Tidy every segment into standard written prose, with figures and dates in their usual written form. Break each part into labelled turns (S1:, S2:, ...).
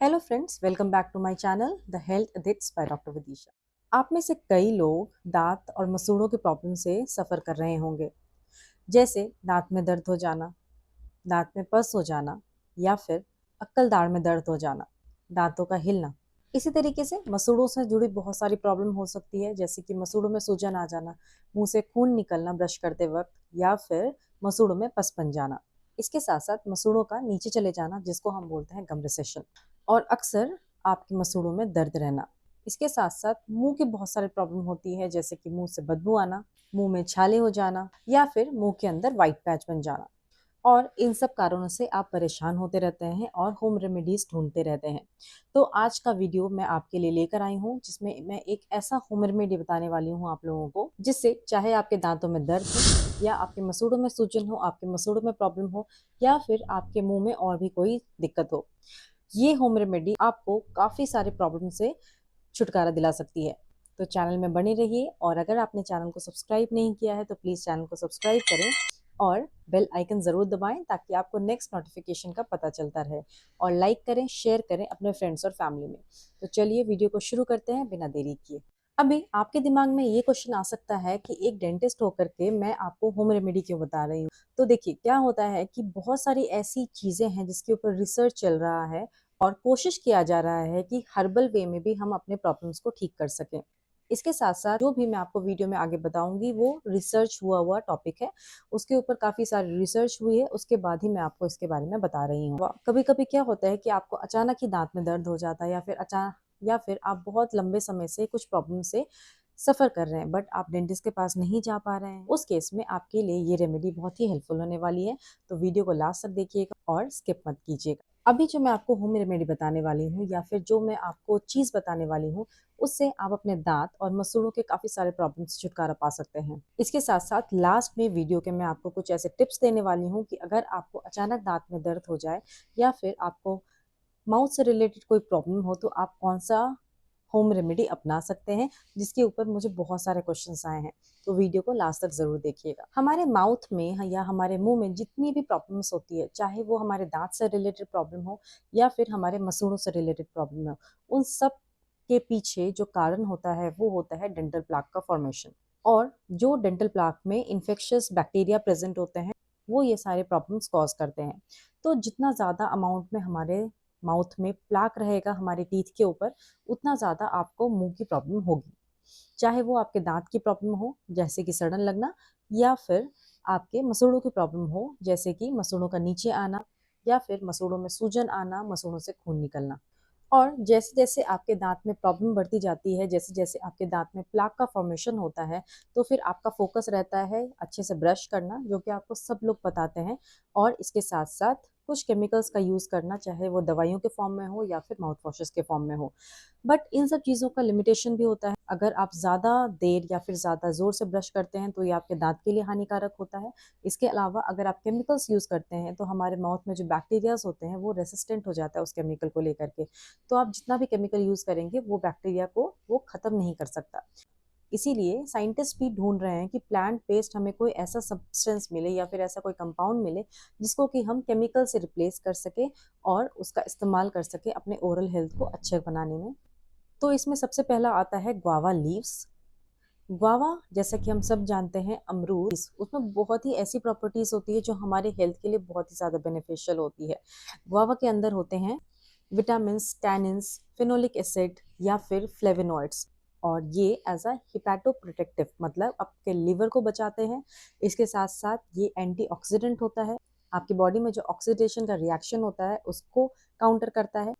S1: Hello friends, welcome back to my channel the health addicts by doctor Vidisha. आप में से कई लोग दांत और मसूड़ों के प्रॉब्लम से सफ़र कर रहे होंगे, जैसे दांत में दर्द हो जाना, दांत में पस हो जाना या फिर अक्कल दाढ़ में दर्द हो जाना, दांतों का हिलना। इसी तरीके से मसूड़ों से जुड़ी बहुत सारी प्रॉब्लम हो सकती है, जैसे कि मसूड़ों में सूजन आ जाना, मुंह से खून निकलना ब्रश करते वक्त या फिर मसूड़ों में पस बन जाना। इसके साथ साथ मसूड़ों का नीचे चले जाना, जिसको हम बोलते हैं गम रिसेशन, और अक्सर आपके मसूड़ों में दर्द रहना। इसके साथ साथ मुंह की बहुत सारी प्रॉब्लम होती है, जैसे कि मुंह से बदबू आना, मुंह में छाले हो जाना या फिर मुंह के अंदर व्हाइट पैच बन जाना। और इन सब कारणों से आप परेशान होते रहते हैं और होम रेमेडीज ढूंढते रहते हैं। तो आज का वीडियो मैं आपके लिए लेकर आई हूँ, जिसमें मैं एक ऐसा होम रेमेडी बताने वाली हूँ आप लोगों को, जिससे चाहे आपके दांतों में दर्द हो या आपके मसूड़ों में सूजन हो, आपके मसूड़ों में प्रॉब्लम हो या फिर आपके मुंह में और भी कोई दिक्कत हो, ये होम रेमेडी आपको काफ़ी सारे प्रॉब्लम से छुटकारा दिला सकती है। तो चैनल में बने रहिए, और अगर आपने चैनल को सब्सक्राइब नहीं किया है तो प्लीज़ चैनल को सब्सक्राइब करें और बेल आइकन ज़रूर दबाएं, ताकि आपको नेक्स्ट नोटिफिकेशन का पता चलता रहे। और लाइक करें, शेयर करें अपने फ्रेंड्स और फैमिली में। तो चलिए वीडियो को शुरू करते हैं बिना देरी किए। अभी आपके दिमाग में ये क्वेश्चन आ सकता है कि एक डेंटिस्ट होकर के मैं आपको होम रेमेडी क्यों बता रही हूँ। तो देखिए, क्या होता है कि बहुत सारी ऐसी चीज़ें हैं जिसके ऊपर रिसर्च चल रहा है और कोशिश किया जा रहा है कि हर्बल वे में भी हम अपने प्रॉब्लम्स को ठीक कर सकें। इसके साथ साथ जो भी मैं आपको वीडियो में आगे बताऊंगी वो रिसर्च हुआ टॉपिक है, उसके ऊपर काफ़ी सारी रिसर्च हुई है, उसके बाद ही मैं आपको इसके बारे में बता रही हूँ। कभी कभी क्या होता है कि आपको अचानक ही दांत में दर्द हो जाता है, या फिर आप बहुत लंबे समय से कुछ प्रॉब्लम से सफ़र कर रहे हैं, बट आप डेंटिस्ट के पास नहीं जा पा रहे हैं। उस केस में आपके लिए ये रेमेडी बहुत ही हेल्पफुल होने वाली है। तो वीडियो को लास्ट तक देखिएगा और स्किप मत कीजिएगा। अभी जो मैं आपको होम रेमेडी बताने वाली हूँ, या फिर जो मैं आपको चीज़ बताने वाली हूँ, उससे आप अपने दांत और मसूड़ों के काफ़ी सारे प्रॉब्लम से छुटकारा पा सकते हैं। इसके साथ साथ लास्ट में वीडियो के मैं आपको कुछ ऐसे टिप्स देने वाली हूँ कि अगर आपको अचानक दांत में दर्द हो जाए या फिर आपको माउथ से रिलेटेड कोई प्रॉब्लम हो, तो आप कौन सा होम रेमेडी अपना सकते हैं, जिसके ऊपर मुझे बहुत सारे क्वेश्चंस आए हैं। तो वीडियो को लास्ट तक जरूर देखिएगा। हमारे माउथ में या हमारे मुंह में जितनी भी प्रॉब्लम्स होती है, चाहे वो हमारे दांत से रिलेटेड प्रॉब्लम हो या फिर हमारे मसूड़ों से रिलेटेड प्रॉब्लम हो, उन सब के पीछे जो कारण होता है वो होता है डेंटल प्लाक का फॉर्मेशन। और जो डेंटल प्लाक में इन्फेक्शियस बैक्टीरिया प्रेजेंट होते हैं, वो ये सारे प्रॉब्लम्स कॉज करते हैं। तो जितना ज़्यादा अमाउंट में हमारे माउथ में प्लाक रहेगा हमारे टीथ के ऊपर, उतना ज़्यादा आपको मुंह की प्रॉब्लम होगी। चाहे वो आपके दांत की प्रॉब्लम हो, जैसे कि सड़न लगना, या फिर आपके मसूड़ों की प्रॉब्लम हो, जैसे कि मसूड़ों का नीचे आना या फिर मसूड़ों में सूजन आना, मसूड़ों से खून निकलना। और जैसे जैसे आपके दांत में प्रॉब्लम बढ़ती जाती है, जैसे जैसे आपके दांत में प्लाक का फॉर्मेशन होता है, तो फिर आपका फोकस रहता है अच्छे से ब्रश करना, जो कि आपको सब लोग बताते हैं, और इसके साथ साथ कुछ केमिकल्स का यूज़ करना, चाहे वो दवाइयों के फॉर्म में हो या फिर माउथ वॉशेस के फॉर्म में हो। बट इन सब चीज़ों का लिमिटेशन भी होता है। अगर आप ज़्यादा देर या फिर ज़्यादा ज़ोर से ब्रश करते हैं तो ये आपके दांत के लिए हानिकारक होता है। इसके अलावा अगर आप केमिकल्स यूज़ करते हैं तो हमारे माउथ में जो बैक्टीरियाज होते हैं वो रेसिस्टेंट हो जाता है उस केमिकल को लेकर के। तो आप जितना भी केमिकल यूज़ करेंगे वो बैक्टीरिया को वो ख़त्म नहीं कर सकता। इसीलिए साइंटिस्ट भी ढूंढ रहे हैं कि प्लांट बेस्ड हमें कोई ऐसा सब्सटेंस मिले या फिर ऐसा कोई कंपाउंड मिले, जिसको कि हम केमिकल से रिप्लेस कर सके और उसका इस्तेमाल कर सके अपने ओरल हेल्थ को अच्छे बनाने में। तो इसमें सबसे पहला आता है गुआवा लीव्स। गुआवा, जैसा कि हम सब जानते हैं, अमरूद, उसमें बहुत ही ऐसी प्रॉपर्टीज होती है जो हमारे हेल्थ के लिए बहुत ही ज़्यादा बेनिफिशियल होती है। गुआवा के अंदर होते हैं विटामिन, टैनिन्स, फिनोलिक एसिड या फिर फ्लेवोनॉइड्स, और ये एज अ हिपैटो प्रोटेक्टिव, मतलब आपके लिवर को बचाते हैं। इसके साथ साथ ये एंटीऑक्सीडेंट होता है, आपकी बॉडी में जो ऑक्सीडेशन का रिएक्शन होता है उसको काउंटर करता है।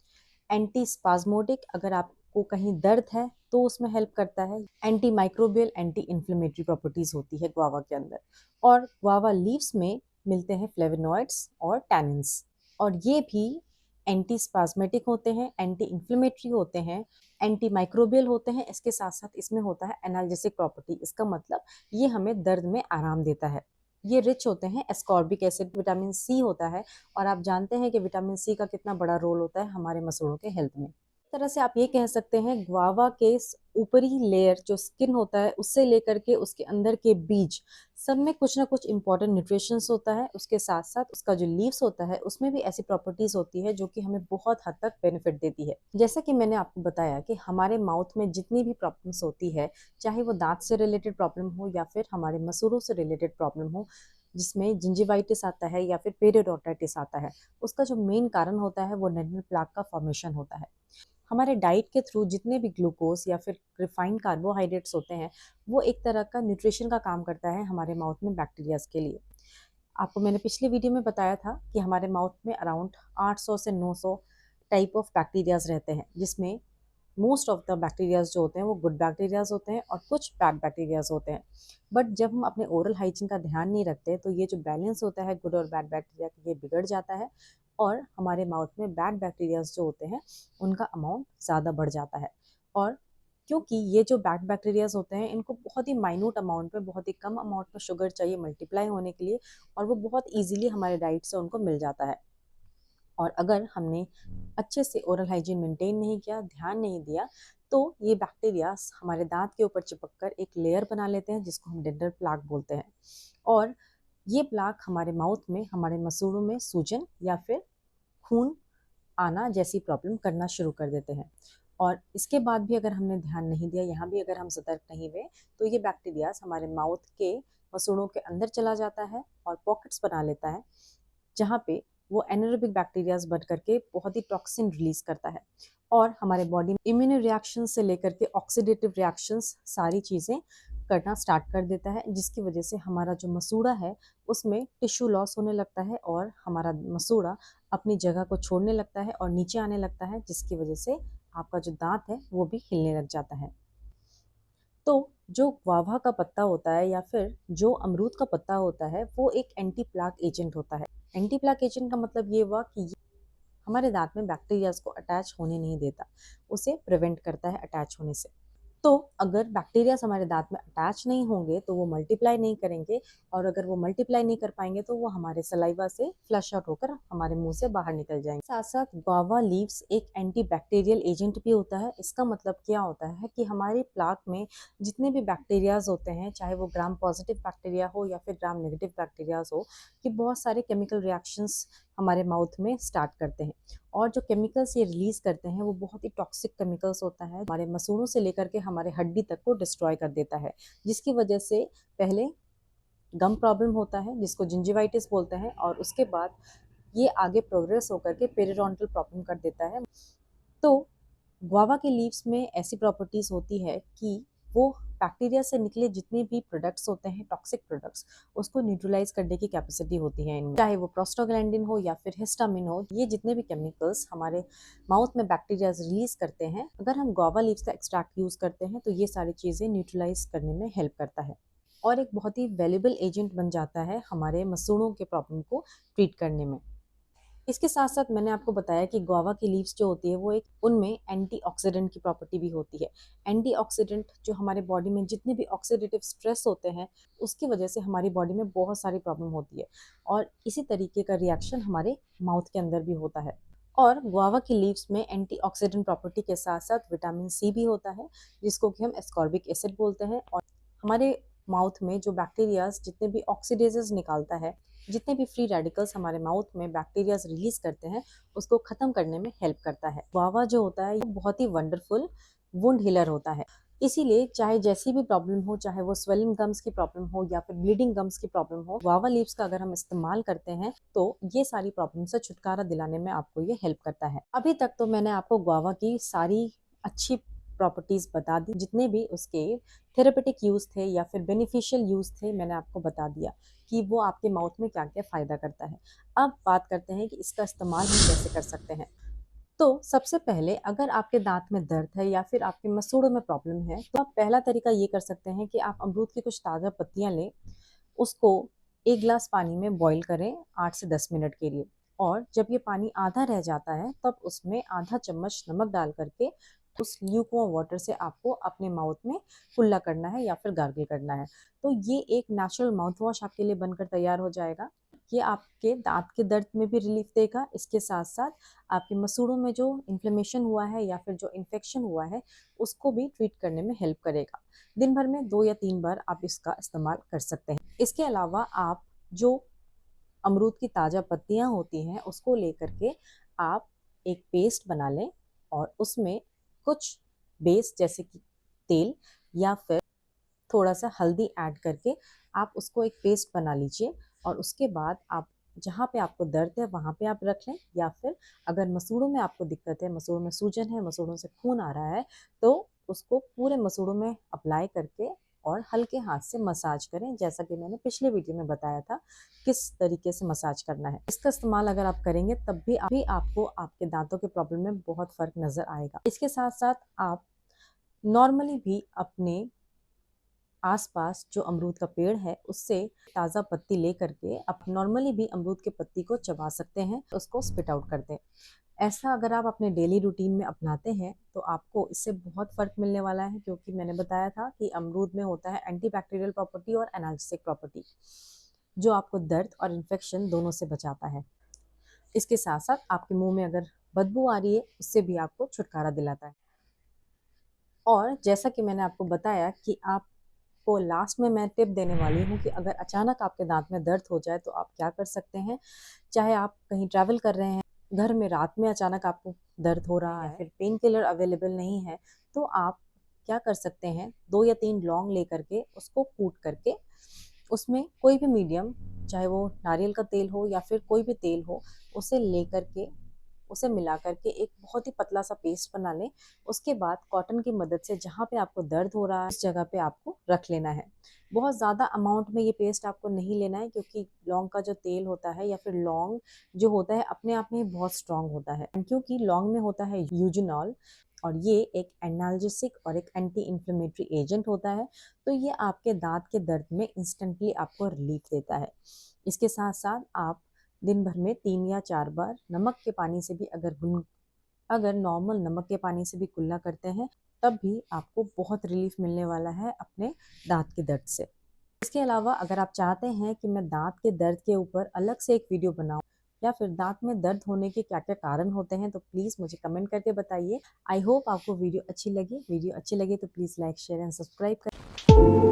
S1: एंटी स्पाज्मोडिक, अगर आपको कहीं दर्द है तो उसमें हेल्प करता है। Anti microbial, anti inflammatory properties होती है गुआवा के अंदर। और गुआवा लीव्स में मिलते हैं फ्लेवोनॉइड्स और टैनिन्स, और ये भी एंटी स्पाज्मेटिक होते हैं, एंटी इन्फ्लेमेटरी होते हैं, एंटी माइक्रोबियल होते हैं। इसके साथ साथ इसमें होता है एनाल्जेसिक प्रॉपर्टी, इसका मतलब ये हमें दर्द में आराम देता है। ये रिच होते हैं एस्कॉर्बिक एसिड, विटामिन सी होता है, और आप जानते हैं कि विटामिन सी का कितना बड़ा रोल होता है हमारे मसूड़ों के हेल्थ में। तरह से आप ये कह सकते हैं ग्वावा के ऊपरी लेयर जो स्किन होता है उससे लेकर के उसके अंदर के बीज सब में कुछ ना कुछ इंपॉर्टेंट न्यूट्रिशंस होता है। उसके साथ साथ उसका जो लीव्स होता है उसमें भी ऐसी प्रॉपर्टीज होती है जो कि हमें बहुत हद तक बेनिफिट देती है। जैसा कि मैंने आपको बताया कि हमारे माउथ में जितनी भी प्रॉब्लम्स होती है, चाहे वो दांत से रिलेटेड प्रॉब्लम हो या फिर हमारे मसूड़ों से रिलेटेड प्रॉब्लम हो, जिसमें जिंजिवाइटिस आता है या फिर पेरियोडोंटाइटिस आता है, उसका जो मेन कारण होता है वो डेंटल प्लाक का फॉर्मेशन होता है। हमारे डाइट के थ्रू जितने भी ग्लूकोज या फिर रिफाइंड कार्बोहाइड्रेट्स होते हैं वो एक तरह का न्यूट्रिशन का काम करता है हमारे माउथ में बैक्टीरियाज के लिए। आपको मैंने पिछले वीडियो में बताया था कि हमारे माउथ में अराउंड 800 से 900 टाइप ऑफ बैक्टीरियाज रहते हैं, जिसमें मोस्ट ऑफ द बैक्टीरियाज जो होते हैं वो गुड बैक्टीरियाज होते हैं और कुछ बैड बैक्टीरियाज होते हैं। बट जब हम अपने ओरल हाइजीन का ध्यान नहीं रखते तो ये जो बैलेंस होता है गुड और बैड बैक्टीरिया का, ये बिगड़ जाता है और हमारे माउथ में बैड बैक्टीरियाज जो होते हैं उनका अमाउंट ज़्यादा बढ़ जाता है। और क्योंकि ये जो बैड बैक्टीरियाज होते हैं इनको बहुत ही माइन्यूट अमाउंट में, बहुत ही कम अमाउंट में शुगर चाहिए मल्टीप्लाई होने के लिए, और वो बहुत ईजिली हमारे डाइट से उनको मिल जाता है। और अगर हमने अच्छे से ओरल हाइजीन मेंटेन नहीं किया, ध्यान नहीं दिया, तो ये बैक्टीरिया हमारे दांत के ऊपर चिपक कर एक लेयर बना लेते हैं जिसको हम डेंटल प्लाक बोलते हैं। और ये प्लाक हमारे माउथ में, हमारे मसूड़ों में सूजन या फिर खून आना जैसी प्रॉब्लम करना शुरू कर देते हैं। और इसके बाद भी अगर हमने ध्यान नहीं दिया, यहाँ भी अगर हम सतर्क नहीं हुए, तो ये बैक्टीरियाज हमारे माउथ के मसूड़ों के अंदर चला जाता है और पॉकेट्स बना लेता है, जहाँ पे वो एनारोबिक बैक्टीरियाज बन करके बहुत ही टॉक्सिन रिलीज करता है और हमारे बॉडी में इम्यून रिएक्शन से लेकर के ऑक्सीडेटिव रिएक्शंस सारी चीज़ें करना स्टार्ट कर देता है, जिसकी वजह से हमारा जो मसूड़ा है उसमें टिश्यू लॉस होने लगता है और हमारा मसूड़ा अपनी जगह को छोड़ने लगता है और नीचे आने लगता है, जिसकी वजह से आपका जो दांत है वो भी हिलने लग जाता है। तो जो गुआवा का पत्ता होता है या फिर जो अमरूद का पत्ता होता है वो एक एंटी प्लाक एजेंट होता है। एंटी प्लाक एजेंट का मतलब ये हुआ कि ये हमारे दांत में बैक्टीरियाज को अटैच होने नहीं देता, उसे प्रिवेंट करता है अटैच होने से। तो अगर बैक्टीरियाज हमारे दांत में अटैच नहीं होंगे तो वो मल्टीप्लाई नहीं करेंगे, और अगर वो मल्टीप्लाई नहीं कर पाएंगे तो वो हमारे सलाइवा से फ्लश आउट होकर हमारे मुंह से बाहर निकल जाएंगे। साथ साथ गुआवा लीव्स एक एंटी बैक्टीरियल एजेंट भी होता है। इसका मतलब क्या होता है कि हमारे प्लाक में जितने भी बैक्टीरियाज होते हैं, चाहे वो ग्राम पॉजिटिव बैक्टीरिया हो या फिर ग्राम नेगेटिव बैक्टीरियाज हो, कि बहुत सारे केमिकल रिएक्शंस हमारे माउथ में स्टार्ट करते हैं। और जो केमिकल्स ये रिलीज करते हैं वो बहुत ही टॉक्सिक केमिकल्स होता है, हमारे मसूड़ों से लेकर के हमारे हड्डी तक को डिस्ट्रॉय कर देता है, जिसकी वजह से पहले गम प्रॉब्लम होता है जिसको जिंजिवाइटिस बोलते हैं, और उसके बाद ये आगे प्रोग्रेस होकर के पेरिडोंटल प्रॉब्लम कर देता है। तो गुआवा के लीव्स में ऐसी प्रॉपर्टीज होती है कि वो बैक्टीरिया से निकले जितने भी प्रोडक्ट्स होते हैं, टॉक्सिक प्रोडक्ट्स, उसको न्यूट्रलाइज करने की कैपेसिटी होती है इनमें, चाहे वो प्रोस्टाग्लैंडिन हो या फिर हिस्टामिन हो। ये जितने भी केमिकल्स हमारे माउथ में बैक्टीरिया रिलीज करते हैं, अगर हम गुआवा लीव्स का एक्सट्रैक्ट यूज करते हैं तो ये सारी चीज़ें न्यूट्रलाइज करने में हेल्प करता है और एक बहुत ही वैल्यूबल एजेंट बन जाता है हमारे मसूड़ों के प्रॉब्लम को ट्रीट करने में। इसके साथ साथ मैंने आपको बताया कि गुआवा की लीव्स जो होती है वो एक, उनमें एंटीऑक्सीडेंट की प्रॉपर्टी भी होती है। एंटीऑक्सीडेंट जो हमारे बॉडी में जितने भी ऑक्सीडेटिव स्ट्रेस होते हैं उसकी वजह से हमारी बॉडी में बहुत सारी प्रॉब्लम होती है, और इसी तरीके का रिएक्शन हमारे माउथ के अंदर भी होता है। और गुआवा की लीव्स में एंटीऑक्सीडेंट प्रॉपर्टी के साथ साथ विटामिन सी भी होता है, जिसको कि हम एस्कॉर्बिक एसिड बोलते हैं। और हमारे माउथ में जो बैक्टीरियाज जितने भी ऑक्सीडेजेस निकालता है, जितने भी फ्री रेडिकल्स हमारे माउथ में बैक्टीरियाज रिलीज करते हैं, उसको खत्म करने में हेल्प करता है। गुआवा जो होता है ये बहुत ही वंडरफुल वुंड हीलर होता है। इसीलिए चाहे जैसी भी प्रॉब्लम हो, चाहे वो स्वेलिंग गम्स की प्रॉब्लम हो या फिर ब्लीडिंग गम्स की प्रॉब्लम हो, गुआवा लीव्स का अगर हम इस्तेमाल करते हैं तो ये सारी प्रॉब्लम से छुटकारा दिलाने में आपको ये हेल्प करता है। अभी तक तो मैंने आपको गुआवा की सारी अच्छी प्रॉपर्टीज बता दी, जितने भी उसके थेरेपेटिक यूज थे या फिर बेनिफिशियल यूज थे मैंने आपको बता दिया कि वो आपके माउथ में क्या क्या फ़ायदा करता है। अब बात करते हैं कि इसका इस्तेमाल हम कैसे कर सकते हैं। तो सबसे पहले अगर आपके दांत में दर्द है या फिर आपके मसूड़ों में प्रॉब्लम है, तो आप पहला तरीका ये कर सकते हैं कि आप अमरूद की कुछ ताज़ा पत्तियां लें, उसको एक गिलास पानी में बॉईल करें 8 से 10 मिनट के लिए, और जब ये पानी आधा रह जाता है तब उसमें आधा चम्मच नमक डाल करके उस ल्यूकवार्म वाटर से आपको अपने माउथ में कुल्ला करना है या फिर गार्गल करना है। तो ये एक नेचुरल माउथ वॉश आपके लिए बनकर तैयार हो जाएगा। ये आपके दांत के दर्द में भी रिलीफ देगा। इसके साथ साथ आपके मसूड़ों में जो इन्फ्लेमेशन हुआ है या फिर जो इन्फेक्शन हुआ है उसको भी ट्रीट करने में हेल्प करेगा। दिन भर में 2 या 3 बार आप इसका इस्तेमाल कर सकते हैं। इसके अलावा आप जो अमरूद की ताज़ा पत्तियां होती हैं उसको लेकर के आप एक पेस्ट बना लें और उसमें कुछ बेस जैसे कि तेल या फिर थोड़ा सा हल्दी ऐड करके आप उसको एक पेस्ट बना लीजिए और उसके बाद आप जहाँ पे आपको दर्द है वहाँ पे आप रख लें, या फिर अगर मसूड़ों में आपको दिक्कत है, मसूड़ों में सूजन है, मसूड़ों से खून आ रहा है, तो उसको पूरे मसूड़ों में अप्लाई करके और हल्के हाथ से मसाज करें, जैसा कि मैंने पिछले वीडियो में बताया था किस तरीके से मसाज करना है। इसका इस्तेमाल अगर आप करेंगे तब भी आपको आपके दांतों के प्रॉब्लम में बहुत फ़र्क नज़र आएगा। इसके साथ साथ आप नॉर्मली भी अपने आसपास जो अमरूद का पेड़ है उससे ताज़ा पत्ती ले करके आप नॉर्मली भी अमरूद के पत्ती को चबा सकते हैं, उसको स्पिट आउट कर दें। ऐसा अगर आप अपने डेली रूटीन में अपनाते हैं तो आपको इससे बहुत फ़र्क मिलने वाला है, क्योंकि मैंने बताया था कि अमरूद में होता है एंटीबैक्टीरियल प्रॉपर्टी और एनाल्जेसिक प्रॉपर्टी, जो आपको दर्द और इन्फेक्शन दोनों से बचाता है। इसके साथ साथ आपके मुंह में अगर बदबू आ रही है उससे भी आपको छुटकारा दिलाता है। और जैसा कि मैंने आपको बताया कि आप को लास्ट में मैं टिप देने वाली हूँ कि अगर अचानक आपके दांत में दर्द हो जाए तो आप क्या कर सकते हैं। चाहे आप कहीं ट्रैवल कर रहे हैं, घर में रात में अचानक आपको दर्द हो रहा है, फिर पेन किलर अवेलेबल नहीं है, तो आप क्या कर सकते हैं, 2 या 3 लौंग लेकर के उसको कूट करके उसमें कोई भी मीडियम, चाहे वो नारियल का तेल हो या फिर कोई भी तेल हो, उसे लेकर के उसे मिला करके एक बहुत ही पतला सा पेस्ट बना लें। उसके बाद कॉटन की मदद से जहाँ पे आपको दर्द हो रहा है उस जगह पे आपको रख लेना है। बहुत ज़्यादा अमाउंट में ये पेस्ट आपको नहीं लेना है, क्योंकि लौंग का जो तेल होता है या फिर लौंग जो होता है अपने आप में बहुत स्ट्रांग होता है, क्योंकि लौंग में होता है यूजिनॉल और ये एक एनाल्जेसिक और एक एंटी इन्फ्लेमेटरी एजेंट होता है, तो ये आपके दांत के दर्द में इंस्टेंटली आपको रिलीफ देता है। इसके साथ साथ आप दिन भर में 3 या 4 बार नमक के पानी से भी अगर नॉर्मल नमक के पानी से भी कुल्ला करते हैं तब भी आपको बहुत रिलीफ मिलने वाला है अपने दांत के दर्द से। इसके अलावा अगर आप चाहते हैं कि मैं दांत के दर्द के ऊपर अलग से एक वीडियो बनाऊं या फिर दांत में दर्द होने के क्या क्या कारण होते हैं, तो प्लीज़ मुझे कमेंट करके बताइए। आई होप आपको वीडियो अच्छी लगी तो please like share and subscribe करें।